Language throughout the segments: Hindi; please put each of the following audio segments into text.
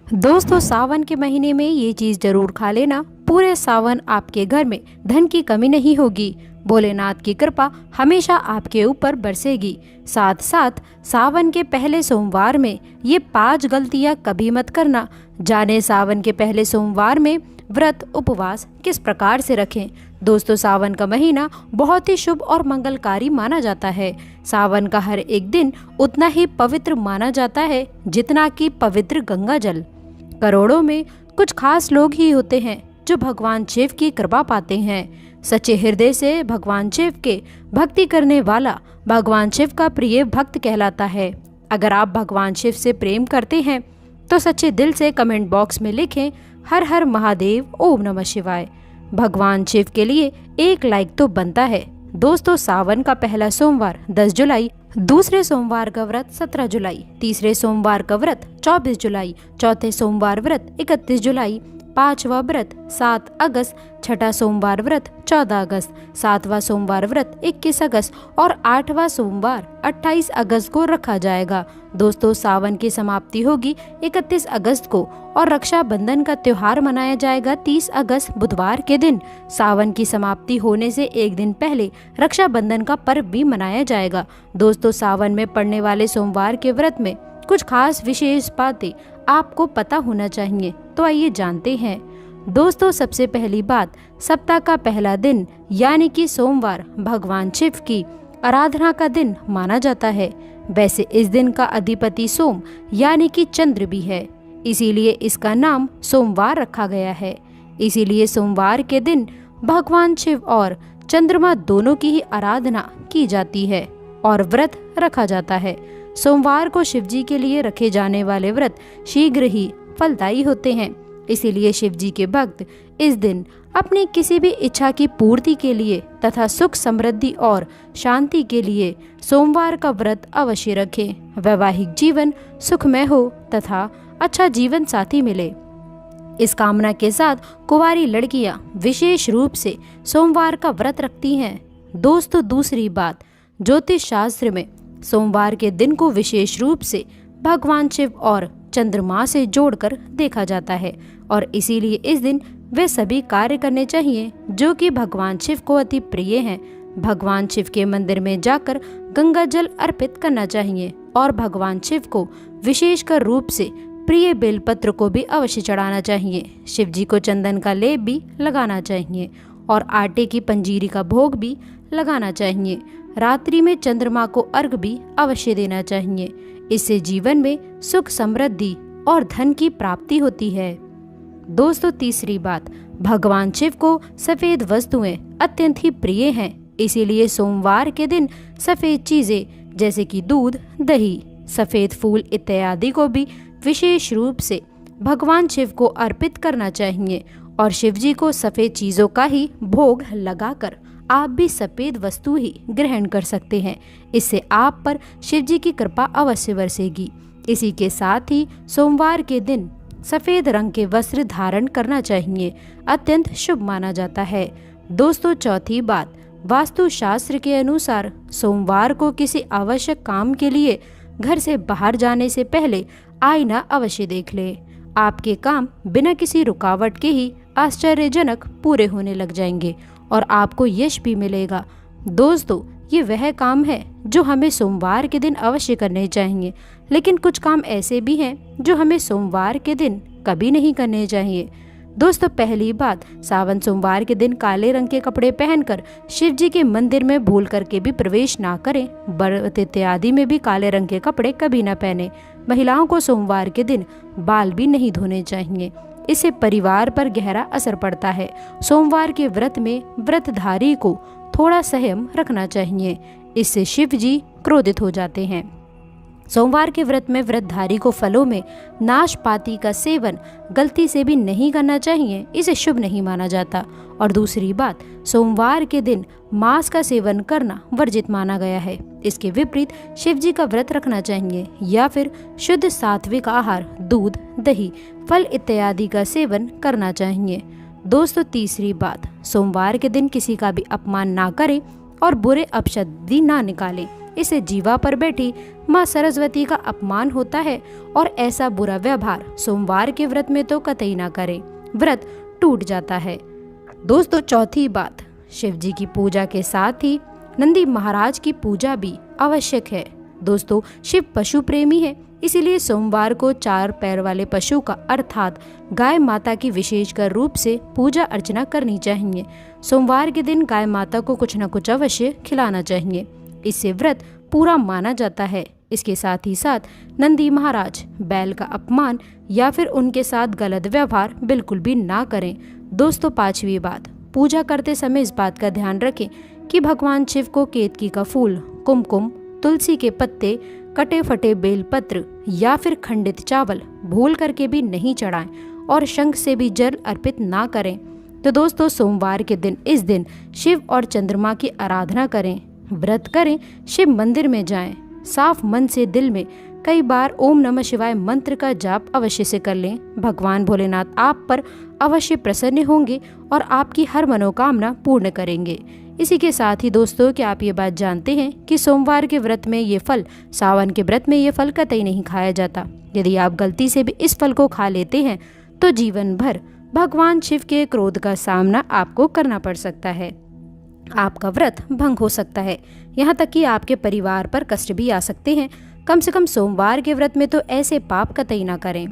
दोस्तों, सावन के महीने में ये चीज जरूर खा लेना। पूरे सावन आपके घर में धन की कमी नहीं होगी। भोलेनाथ की कृपा हमेशा आपके ऊपर बरसेगी। साथ साथ सावन के पहले सोमवार में ये 5 गलतियां कभी मत करना। जाने सावन के पहले सोमवार में व्रत उपवास किस प्रकार से रखें। दोस्तों, सावन का महीना बहुत ही शुभ और मंगलकारी माना जाता है। सावन का हर एक दिन उतना ही पवित्र माना जाता है जितना कि पवित्र गंगा जल। करोड़ों में कुछ खास लोग ही होते हैं जो भगवान शिव की कृपा पाते हैं। सच्चे हृदय से भगवान शिव के भक्ति करने वाला भगवान शिव का प्रिय भक्त कहलाता है। अगर आप भगवान शिव से प्रेम करते हैं तो सच्चे दिल से कमेंट बॉक्स में लिखें हर हर महादेव, ओम नमः शिवाय। भगवान शिव के लिए एक लाइक तो बनता है। दोस्तों, सावन का पहला सोमवार 10 जुलाई, दूसरे सोमवार का व्रत 17 जुलाई, तीसरे सोमवार का व्रत 24 जुलाई, चौथे सोमवार व्रत 31 जुलाई, पांचवा व्रत 7 अगस्त, छठा सोमवार व्रत 14 अगस्त, सातवां सोमवार व्रत 21 अगस्त और 8वां सोमवार 28 अगस्त को रखा जाएगा। दोस्तों, सावन की समाप्ति होगी 31 अगस्त को और रक्षाबंधन का त्योहार मनाया जाएगा 30 अगस्त बुधवार के दिन। सावन की समाप्ति होने से एक दिन पहले रक्षाबंधन का पर्व भी मनाया जाएगा। दोस्तों, सावन में पड़ने वाले सोमवार के व्रत में कुछ खास विशेष बातें आपको पता होना चाहिए, तो आइए जानते हैं। दोस्तों, सबसे पहली बात, सप्ताह का पहला दिन यानी कि सोमवार भगवान शिव की आराधना का दिन माना जाता है। वैसे इस दिन का अधिपति सोम यानी कि चंद्र भी है, इसीलिए इसका नाम सोमवार रखा गया है। इसीलिए सोमवार के दिन भगवान शिव और चंद्रमा दोनों की ही आराधना की जाती है और व्रत रखा जाता है। सोमवार को शिव जी के लिए रखे जाने वाले व्रत शीघ्र ही फलदायी होते हैं। इसीलिए शिव जी के भक्त इस दिन अपनी किसी भी इच्छा की पूर्ति के लिए तथा सुख समृद्धि और शांति के लिए सोमवार का व्रत अवश्य रखें। वैवाहिक जीवन सुखमय हो तथा अच्छा जीवन साथी मिले, इस कामना के साथ कुंवारी लड़कियां विशेष रूप से सोमवार का व्रत रखती हैं। दोस्तों, दूसरी बात, ज्योतिष शास्त्र में सोमवार के दिन को विशेष रूप से भगवान शिव और चंद्रमा से जोड़कर देखा जाता है और इसीलिए इस दिन वे सभी कार्य करने चाहिए जो कि भगवान शिव को अति प्रिय हैं। भगवान शिव के मंदिर में जाकर गंगा जल अर्पित करना चाहिए और भगवान शिव को विशेषकर रूप से प्रिय बेलपत्र को भी अवश्य चढ़ाना चाहिए। शिव जी को चंदन का लेप भी लगाना चाहिए और आटे की पंजीरी का भोग भी लगाना चाहिए। रात्रि में चंद्रमा को अर्घ भी अवश्य देना चाहिए। इससे जीवन में सुख समृद्धि और धन की प्राप्ति होती है। दोस्तों, तीसरी बात, भगवान शिव को सफेद वस्तुएं अत्यंत ही प्रिय हैं। इसीलिए सोमवार के दिन सफेद चीजें जैसे कि दूध, दही, सफेद फूल इत्यादि को भी विशेष रूप से भगवान शिव को अर्पित करना चाहिए और शिव जी को सफेद चीजों का ही भोग लगाकर आप भी सफेद वस्तु ही ग्रहण कर सकते हैं। इससे आप पर शिव जी की कृपा अवश्य बरसेगी। इसी के साथ ही सोमवार के दिन सफेद रंग के वस्त्र धारण करना चाहिए, अत्यंत शुभ माना जाता है। दोस्तों, चौथी बात, वास्तु शास्त्र के अनुसार सोमवार को किसी आवश्यक काम के लिए घर से बाहर जाने से पहले आईना अवश्य देख ले। आपके काम बिना किसी रुकावट के ही आश्चर्यजनक पूरे होने लग जाएंगे और आपको यश भी मिलेगा। दोस्तों, ये वह काम है जो हमें सोमवार के दिन अवश्य करने चाहिए, लेकिन कुछ काम ऐसे भी हैं जो हमें सोमवार के दिन कभी नहीं करने चाहिए। दोस्तों, पहली बात, सावन सोमवार के दिन काले रंग के कपड़े पहनकर शिव जी के मंदिर में भूल करके भी प्रवेश ना करें। व्रत इत्यादि में भी काले रंग के कपड़े कभी ना पहने। महिलाओं को सोमवार के दिन बाल भी नहीं धोने चाहिए, इससे परिवार पर गहरा असर पड़ता है। सोमवार के व्रत में व्रतधारी को थोड़ा संयम रखना चाहिए, इससे शिव जी क्रोधित हो जाते हैं। सोमवार के व्रत में व्रतधारी को फलों में नाशपाती का सेवन गलती से भी नहीं करना चाहिए, इसे शुभ नहीं माना जाता। और दूसरी बात, सोमवार के दिन मांस का सेवन करना वर्जित माना गया है। इसके विपरीत शिव जी का व्रत रखना चाहिए या फिर शुद्ध सात्विक आहार, दूध, दही, फल इत्यादि का सेवन करना चाहिए। दोस्तों, तीसरी बात, सोमवार के दिन किसी का भी अपमान ना करें और बुरे अपशब्द भी ना निकालें। इसे जीवा पर बैठी माँ सरस्वती का अपमान होता है और ऐसा बुरा व्यवहार सोमवार के व्रत में तो कतई ना करें, व्रत टूट जाता है। दोस्तों चौथी बात, शिव जी की पूजा के साथ ही नंदी महाराज की पूजा भी आवश्यक है। दोस्तों शिव पशु प्रेमी है, इसीलिए सोमवार को 4 पैर वाले पशु का अर्थात गाय माता की विशेषकर रूप से पूजा अर्चना करनी चाहिए। सोमवार के दिन गाय माता को कुछ न कुछ अवश्य खिलाना चाहिए, इससे व्रत पूरा माना जाता है। इसके साथ ही साथ नंदी महाराज, बैल का अपमान या फिर उनके साथ गलत व्यवहार बिल्कुल भी ना करें। दोस्तों 5वीं बात, पूजा करते समय इस बात का ध्यान रखें कि भगवान शिव को केतकी का फूल, कुमकुम, तुलसी के पत्ते, कटे फटे बेलपत्र या फिर खंडित चावल भूल करके भी नहीं चढ़ाएं और शंख से भी जल अर्पित ना करें। तो दोस्तों सोमवार के दिन इस दिन शिव और चंद्रमा की आराधना करें, व्रत करें, शिव मंदिर में जाएं, साफ मन से दिल में कई बार ओम नमः शिवाय मंत्र का जाप अवश्य से कर लें। भगवान भोलेनाथ आप पर अवश्य प्रसन्न होंगे और आपकी हर मनोकामना पूर्ण करेंगे। इसी के साथ ही दोस्तों क्या आप ये बात जानते हैं कि सोमवार के व्रत में ये फल, सावन के व्रत में ये फल कतई नहीं खाया जाता। यदि आप गलती से भी इस फल को खा लेते हैं तो जीवन भर भगवान शिव के क्रोध का सामना आपको करना पड़ सकता है, आपका व्रत भंग हो सकता है, यहाँ तक कि आपके परिवार पर कष्ट भी आ सकते हैं। कम से कम सोमवार के व्रत में तो ऐसे पाप कतई ना करें।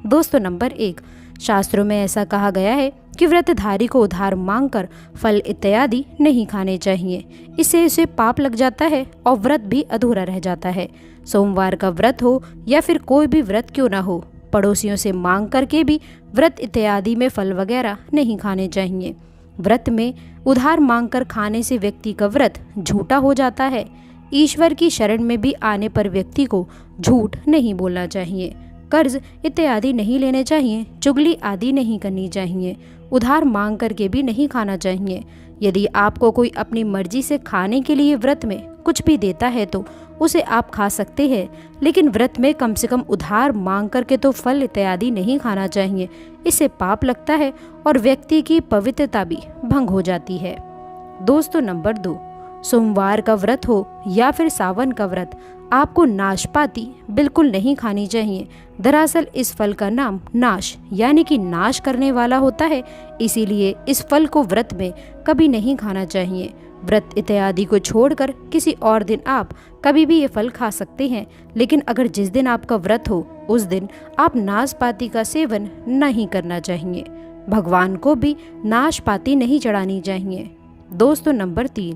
दोस्तों नंबर 1, शास्त्रों में ऐसा कहा गया है कि व्रतधारी को उधार मांगकर फल इत्यादि नहीं खाने चाहिए, इससे उसे पाप लग जाता है और व्रत भी अधूरा रह जाता है। सोमवार का व्रत हो या फिर कोई भी व्रत क्यों ना हो, पड़ोसियों से मांग करके भी व्रत इत्यादि में फल वगैरह नहीं खाने चाहिए। व्रत में उधार मांगकर खाने से व्यक्ति का व्रत झूठा हो जाता है। ईश्वर की शरण में भी आने पर व्यक्ति को झूठ नहीं बोलना चाहिए, कर्ज इत्यादि नहीं लेने चाहिए, चुगली आदि नहीं करनी चाहिए, उधार मांग करके भी नहीं खाना चाहिए। यदि आपको कोई अपनी मर्जी से खाने के लिए व्रत में कुछ भी देता है तो उसे आप खा सकते हैं, लेकिन व्रत में कम से कम उधार मांग करके तो फल इत्यादि नहीं खाना चाहिए। इससे पाप लगता है और व्यक्ति की पवित्रता भी भंग हो जाती है। दोस्तों नंबर 2, सोमवार का व्रत हो या फिर सावन का व्रत, आपको नाशपाती बिल्कुल नहीं खानी चाहिए। दरअसल इस फल का नाम नाश यानी कि नाश करने वाला होता है, इसीलिए इस फल को व्रत में कभी नहीं खाना चाहिए। व्रत इत्यादि को छोड़कर किसी और दिन आप कभी भी ये फल खा सकते हैं, लेकिन अगर जिस दिन आपका व्रत हो उस दिन आप नाशपाती का सेवन नहीं करना चाहिए। भगवान को भी नाशपाती नहीं चढ़ानी चाहिए। दोस्तों नंबर 3,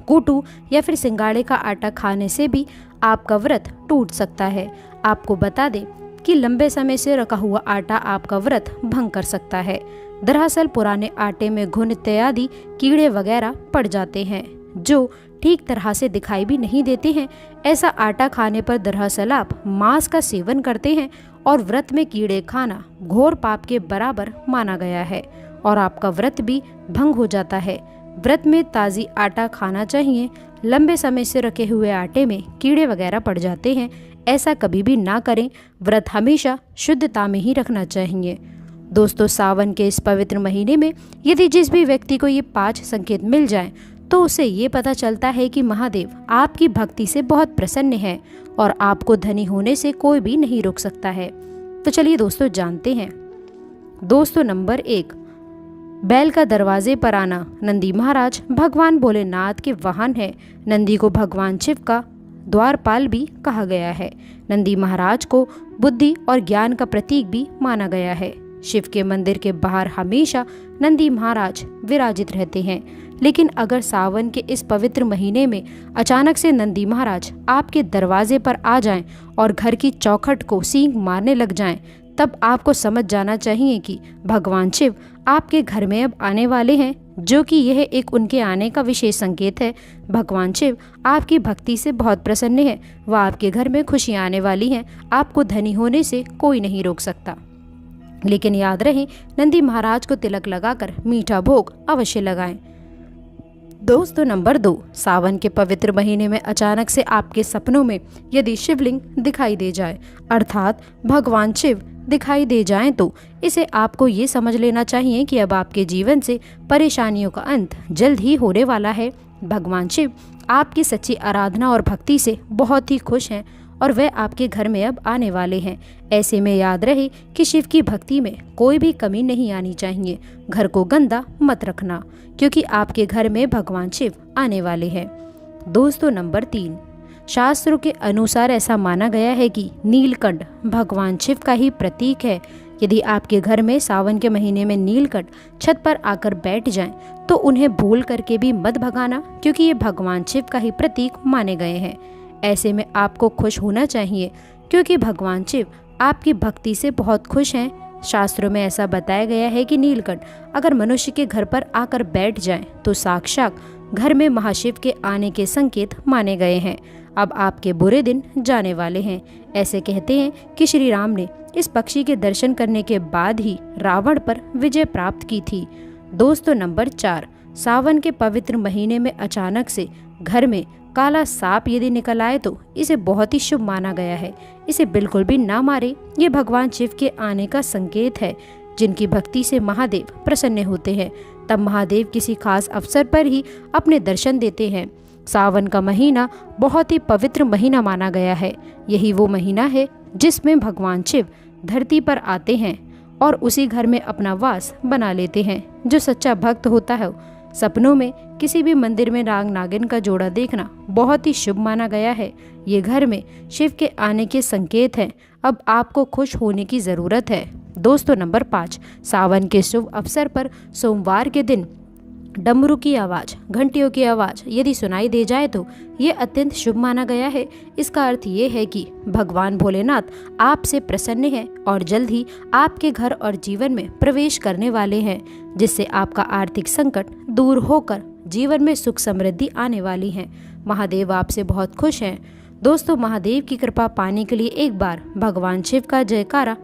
कूटू या फिर सिंगाड़े का आटा खाने से भी आपका व्रत टूट सकता है। आपको बता दें कि लंबे समय से रखा हुआ आटा आपका व्रत भंग कर सकता है। दरअसल पुराने आटे में घुन इत्यादि कीड़े वगैरह पड़ जाते हैं जो ठीक तरह से दिखाई भी नहीं देते हैं। ऐसा आटा खाने पर दरअसल आप मांस का सेवन करते हैं और व्रत में कीड़े खाना घोर पाप के बराबर माना गया है और आपका व्रत भी भंग हो जाता है। व्रत में ताज़ी आटा खाना चाहिए। लंबे समय से रखे हुए आटे में कीड़े वगैरह पड़ जाते हैं, ऐसा कभी भी ना करें। व्रत हमेशा शुद्धता में ही रखना चाहिए। दोस्तों सावन के इस पवित्र महीने में यदि जिस भी व्यक्ति को ये 5 संकेत मिल जाएं, तो उसे ये पता चलता है कि महादेव आपकी भक्ति से बहुत प्रसन्न है और आपको धनी होने से कोई भी नहीं रोक सकता है। तो चलिए दोस्तों जानते हैं। दोस्तों नंबर 1, बैल का दरवाजे पर आना। नंदी महाराज भगवान भोलेनाथ के वाहन है। नंदी को भगवान शिव का द्वारपाल भी कहा गया है। नंदी महाराज को बुद्धि और ज्ञान का प्रतीक भी माना गया है। शिव के मंदिर के बाहर हमेशा नंदी महाराज विराजित रहते हैं, लेकिन अगर सावन के इस पवित्र महीने में अचानक से नंदी महाराज आपके दरवाजे पर आ जाएं और घर की चौखट को सींग मारने लग जाएं, तब आपको समझ जाना चाहिए कि भगवान शिव आपके घर में अब आने वाले हैं, जो कि यह एक उनके आने का विशेष संकेत है। भगवान शिव आपकी भक्ति से बहुत प्रसन्न है, वह आपके घर में खुशियाँ आने वाली हैं। आपको धनी होने से कोई नहीं रोक सकता। लेकिन याद रहे, नंदी महाराज को तिलक लगाकर मीठा भोग अवश्य लगाएं। दोस्तों नंबर 2, सावन के पवित्र महीने में अचानक से आपके सपनों में यदि शिवलिंग दिखाई दे जाए, अर्थात भगवान शिव दिखाई दे जाएं, तो इसे आपको ये समझ लेना चाहिए कि अब आपके जीवन से परेशानियों का अंत जल्द ही होने वाला है। भगवान शिव आपकी सच्ची आराधना और भक्ति से बहुत ही खुश हैं और वह आपके घर में अब आने वाले हैं। ऐसे में याद रहे कि शिव की भक्ति में कोई भी कमी नहीं आनी चाहिए। घर को गंदा मत रखना, क्योंकि आपके घर में भगवान शिव आने वाले हैं। दोस्तों, नंबर 3, शास्त्रों के अनुसार ऐसा माना गया है कि नीलकंठ भगवान शिव का ही प्रतीक है। यदि आपके घर में सावन के महीने में नीलकंठ छत पर आकर बैठ जाएं, तो उन्हें भूल करके भी मत भगाना, क्योंकि ये भगवान शिव का ही प्रतीक माने गए हैं। ऐसे में आपको खुश होना चाहिए, क्योंकि भगवान शिव आपकी भक्ति से बहुत खुश हैं। शास्त्रों में ऐसा बताया गया है कि नीलकंठ अगर मनुष्य के घर पर आकर बैठ जाएं, तो साक्षात घर में महाशिव के आने के संकेत माने गए हैं। अब आपके बुरे दिन जाने वाले हैं। ऐसे कहते हैं कि श्री राम ने इस पक्षी के दर्शन करने के बाद ही रावण पर विजय प्राप्त की थी। दोस्तों, नंबर 4, सावन के पवित्र महीने में अचानक से घर में काला सांप यदि निकल आए तो इसे बहुत ही शुभ माना गया है। इसे बिल्कुल भी ना मारे, ये भगवान शिव के आने का संकेत है। जिनकी भक्ति से महादेव प्रसन्न होते हैं, तब महादेव किसी खास अवसर पर ही अपने दर्शन देते हैं। सावन का महीना बहुत ही पवित्र महीना माना गया है। यही वो महीना है जिसमें भगवान शिव धरती पर आते हैं और उसी घर में अपना वास बना लेते हैं। जो सच्चा भक्त होता है, सपनों में किसी भी मंदिर में नाग नागिन का जोड़ा देखना बहुत ही शुभ माना गया है। ये घर में शिव के आने के संकेत हैं। अब आपको खुश होने की ज़रूरत है। दोस्तों, नंबर 5, सावन के शुभ अवसर पर सोमवार के दिन डमरू की आवाज़, घंटियों की आवाज़ यदि सुनाई दे जाए तो ये अत्यंत शुभ माना गया है। इसका अर्थ ये है कि भगवान भोलेनाथ आपसे प्रसन्न हैं और जल्द ही आपके घर और जीवन में प्रवेश करने वाले हैं, जिससे आपका आर्थिक संकट दूर होकर जीवन में सुख समृद्धि आने वाली है। महादेव आपसे बहुत खुश हैं। दोस्तों, महादेव की कृपा पाने के लिए एक बार भगवान शिव का जयकारा